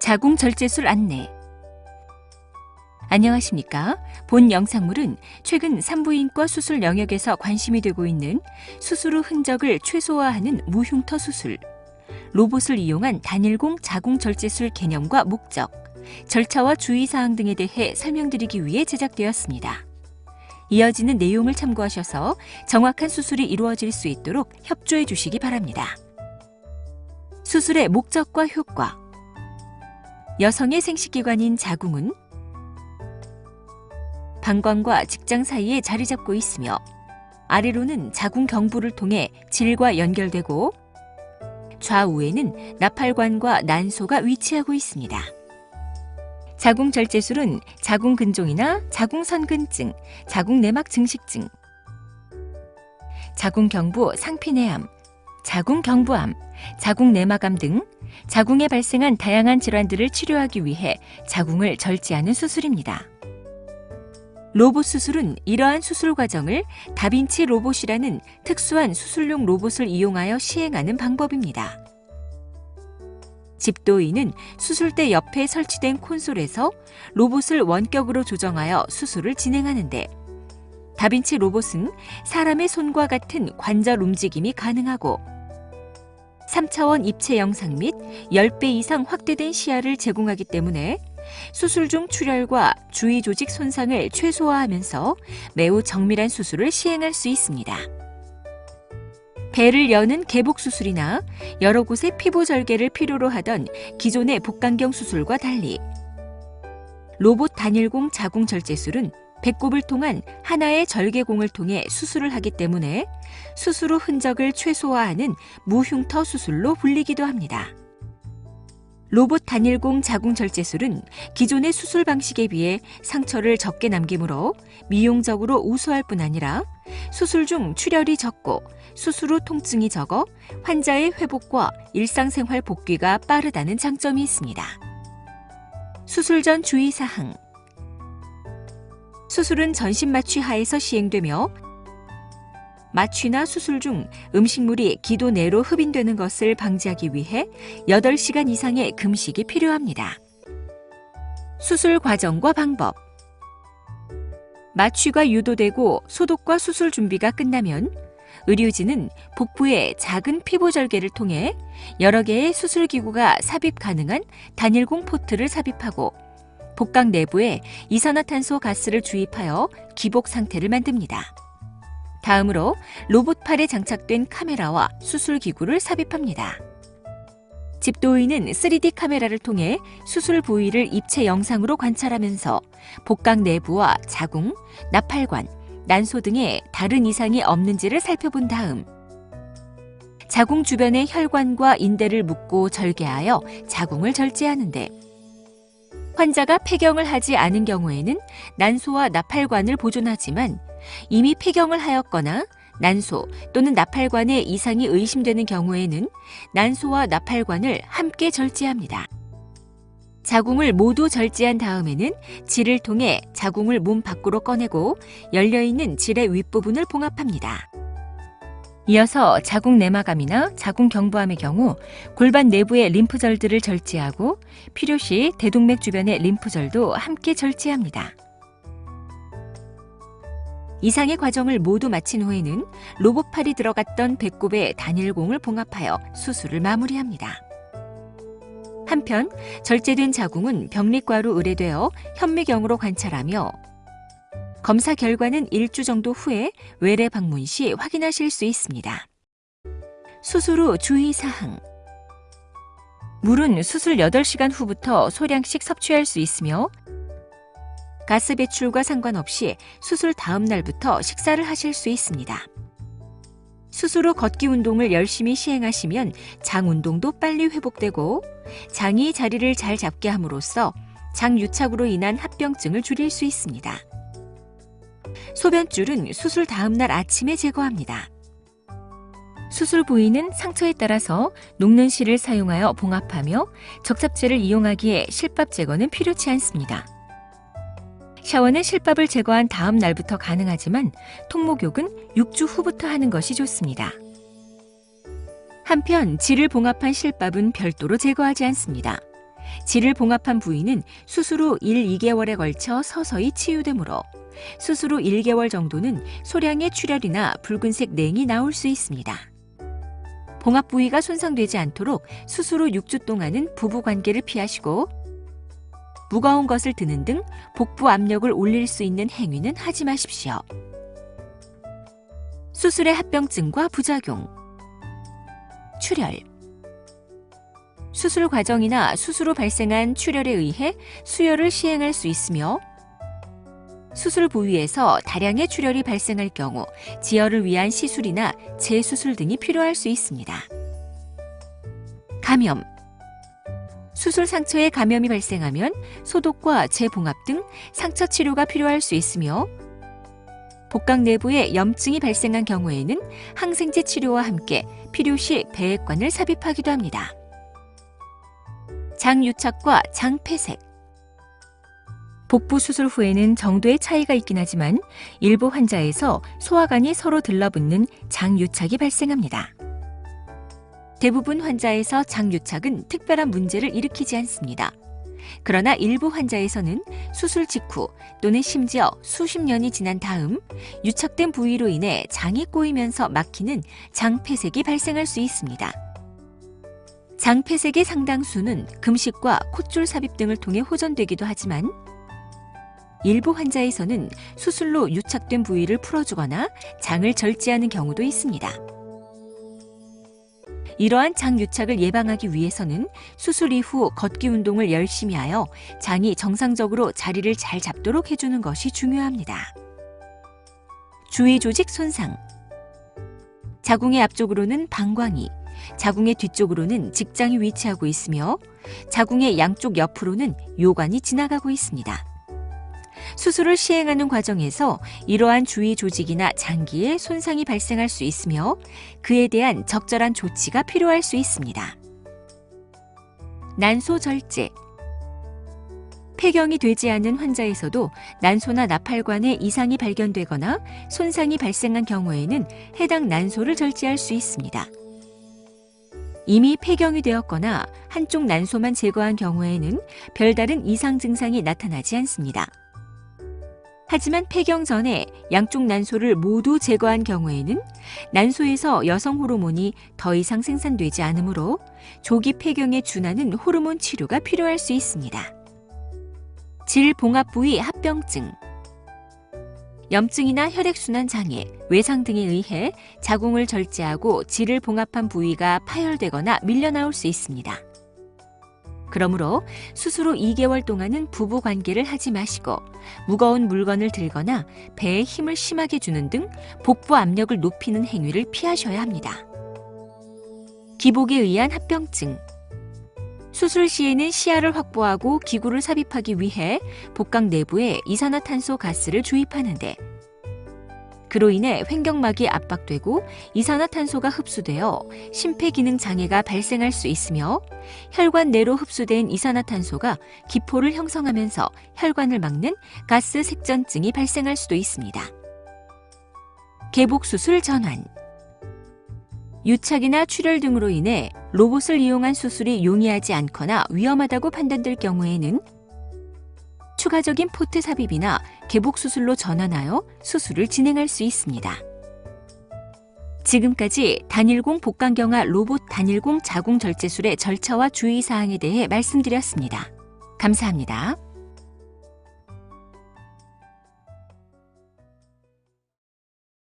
자궁절제술 안내. 안녕하십니까? 본 영상물은 최근 산부인과 수술 영역에서 관심이 되고 있는 수술 후 흔적을 최소화하는 무흉터 수술, 로봇을 이용한 단일공 자궁절제술 개념과 목적, 절차와 주의사항 등에 대해 설명드리기 위해 제작되었습니다. 이어지는 내용을 참고하셔서 정확한 수술이 이루어질 수 있도록 협조해 주시기 바랍니다. 수술의 목적과 효과. 여성의 생식기관인 자궁은 방광과 직장 사이에 자리 잡고 있으며 아래로는 자궁 경부를 통해 질과 연결되고 좌우에는 나팔관과 난소가 위치하고 있습니다. 자궁절제술은 자궁근종이나 자궁선근증, 자궁내막 증식증, 자궁경부 상피내암, 자궁경부암, 자궁내막암 등 자궁에 발생한 다양한 질환들을 치료하기 위해 자궁을 절제하는 수술입니다. 로봇 수술은 이러한 수술 과정을 다빈치 로봇이라는 특수한 수술용 로봇을 이용하여 시행하는 방법입니다. 집도의는 수술대 옆에 설치된 콘솔에서 로봇을 원격으로 조정하여 수술을 진행하는데, 다빈치 로봇은 사람의 손과 같은 관절 움직임이 가능하고 3차원 입체 영상 및 10배 이상 확대된 시야를 제공하기 때문에 수술 중 출혈과 주위 조직 손상을 최소화하면서 매우 정밀한 수술을 시행할 수 있습니다. 배를 여는 개복 수술이나 여러 곳의 피부 절개를 필요로 하던 기존의 복강경 수술과 달리 로봇 단일공 자궁절제술은 배꼽을 통한 하나의 절개공을 통해 수술을 하기 때문에 수술 후 흔적을 최소화하는 무흉터 수술로 불리기도 합니다. 로봇 단일공 자궁절제술은 기존의 수술 방식에 비해 상처를 적게 남기므로 미용적으로 우수할 뿐 아니라 수술 중 출혈이 적고 수술 후 통증이 적어 환자의 회복과 일상생활 복귀가 빠르다는 장점이 있습니다. 수술 전 주의사항. 수술은 전신 마취 하에서 시행되며 마취나 수술 중 음식물이 기도 내로 흡인되는 것을 방지하기 위해 8시간 이상의 금식이 필요합니다. 수술 과정과 방법. 마취가 유도되고 소독과 수술 준비가 끝나면 의료진은 복부에 작은 피부 절개를 통해 여러 개의 수술기구가 삽입 가능한 단일공 포트를 삽입하고 복강 내부에 이산화탄소 가스를 주입하여 기복 상태를 만듭니다. 다음으로 로봇팔에 장착된 카메라와 수술기구를 삽입합니다. 집도의는 3D 카메라를 통해 수술 부위를 입체 영상으로 관찰하면서 복강 내부와 자궁, 나팔관, 난소 등의 다른 이상이 없는지를 살펴본 다음 자궁 주변의 혈관과 인대를 묶고 절개하여 자궁을 절제하는데, 환자가 폐경을 하지 않은 경우에는 난소와 나팔관을 보존하지만 이미 폐경을 하였거나 난소 또는 나팔관에 이상이 의심되는 경우에는 난소와 나팔관을 함께 절제합니다. 자궁을 모두 절제한 다음에는 질을 통해 자궁을 몸 밖으로 꺼내고 열려있는 질의 윗부분을 봉합합니다. 이어서 자궁내막암이나 자궁경부암의 경우 골반 내부의 림프절들을 절제하고 필요시 대동맥 주변의 림프절도 함께 절제합니다. 이상의 과정을 모두 마친 후에는 로봇팔이 들어갔던 배꼽에 단일공을 봉합하여 수술을 마무리합니다. 한편 절제된 자궁은 병리과로 의뢰되어 현미경으로 관찰하며 검사 결과는 1주 정도 후에 외래 방문 시 확인하실 수 있습니다. 수술 후 주의사항. 물은 수술 8시간 후부터 소량씩 섭취할 수 있으며 가스 배출과 상관없이 수술 다음 날부터 식사를 하실 수 있습니다. 수술 후 걷기 운동을 열심히 시행하시면 장 운동도 빨리 회복되고 장이 자리를 잘 잡게 함으로써 장 유착으로 인한 합병증을 줄일 수 있습니다. 소변줄은 수술 다음 날 아침에 제거합니다. 수술 부위는 상처에 따라서 녹는 실을 사용하여 봉합하며 적삽제를 이용하기에 실밥 제거는 필요치 않습니다. 샤워는 실밥을 제거한 다음 날부터 가능하지만 통목욕은 6주 후부터 하는 것이 좋습니다. 한편 질을 봉합한 실밥은 별도로 제거하지 않습니다. 질을 봉합한 부위는 수술 후 1, 2개월에 걸쳐 서서히 치유되므로 수술 후 1개월 정도는 소량의 출혈이나 붉은색 냉이 나올 수 있습니다. 봉합 부위가 손상되지 않도록 수술 후 6주 동안은 부부 관계를 피하시고 무거운 것을 드는 등 복부 압력을 올릴 수 있는 행위는 하지 마십시오. 수술의 합병증과 부작용. 출혈. 수술 과정이나 수술 후 발생한 출혈에 의해 수혈을 시행할 수 있으며 수술 부위에서 다량의 출혈이 발생할 경우 지혈을 위한 시술이나 재수술 등이 필요할 수 있습니다. 감염. 수술 상처에 감염이 발생하면 소독과 재봉합 등 상처 치료가 필요할 수 있으며 복강 내부에 염증이 발생한 경우에는 항생제 치료와 함께 필요시 배액관을 삽입하기도 합니다. 장유착과 장폐색. 복부 수술 후에는 정도의 차이가 있긴 하지만 일부 환자에서 소화관이 서로 들러붙는 장유착이 발생합니다. 대부분 환자에서 장유착은 특별한 문제를 일으키지 않습니다. 그러나 일부 환자에서는 수술 직후 또는 심지어 수십 년이 지난 다음 유착된 부위로 인해 장이 꼬이면서 막히는 장폐색이 발생할 수 있습니다. 장폐색의 상당수는 금식과 콧줄 삽입 등을 통해 호전되기도 하지만 일부 환자에서는 수술로 유착된 부위를 풀어주거나 장을 절제하는 경우도 있습니다. 이러한 장유착을 예방하기 위해서는 수술 이후 걷기 운동을 열심히 하여 장이 정상적으로 자리를 잘 잡도록 해주는 것이 중요합니다. 주위 조직 손상. 자궁의 앞쪽으로는 방광이, 자궁의 뒤쪽으로는 직장이 위치하고 있으며 자궁의 양쪽 옆으로는 요관이 지나가고 있습니다. 수술을 시행하는 과정에서 이러한 주위 조직이나 장기에 손상이 발생할 수 있으며 그에 대한 적절한 조치가 필요할 수 있습니다. 난소 절제. 폐경이 되지 않은 환자에서도 난소나 나팔관에 이상이 발견되거나 손상이 발생한 경우에는 해당 난소를 절제할 수 있습니다. 이미 폐경이 되었거나 한쪽 난소만 제거한 경우에는 별다른 이상 증상이 나타나지 않습니다. 하지만 폐경 전에 양쪽 난소를 모두 제거한 경우에는 난소에서 여성 호르몬이 더 이상 생산되지 않으므로 조기 폐경에 준하는 호르몬 치료가 필요할 수 있습니다. 질 봉합 부위 합병증. 염증이나 혈액순환 장애, 외상 등에 의해 자궁을 절제하고 질을 봉합한 부위가 파열되거나 밀려나올 수 있습니다. 그러므로 수술 후 2개월 동안은 부부 관계를 하지 마시고 무거운 물건을 들거나 배에 힘을 심하게 주는 등 복부 압력을 높이는 행위를 피하셔야 합니다. 기복에 의한 합병증. 수술 시에는 시야를 확보하고 기구를 삽입하기 위해 복강 내부에 이산화탄소 가스를 주입하는데 그로 인해 횡격막이 압박되고 이산화탄소가 흡수되어 심폐기능 장애가 발생할 수 있으며 혈관 내로 흡수된 이산화탄소가 기포를 형성하면서 혈관을 막는 가스 색전증이 발생할 수도 있습니다. 개복수술 전환. 유착이나 출혈 등으로 인해 로봇을 이용한 수술이 용이하지 않거나 위험하다고 판단될 경우에는 추가적인 포트 삽입이나 개복 수술로 전환하여 수술을 진행할 수 있습니다. 지금까지 단일공 복강경화 로봇 단일공 자궁 절제술의 절차와 주의사항에 대해 말씀드렸습니다. 감사합니다.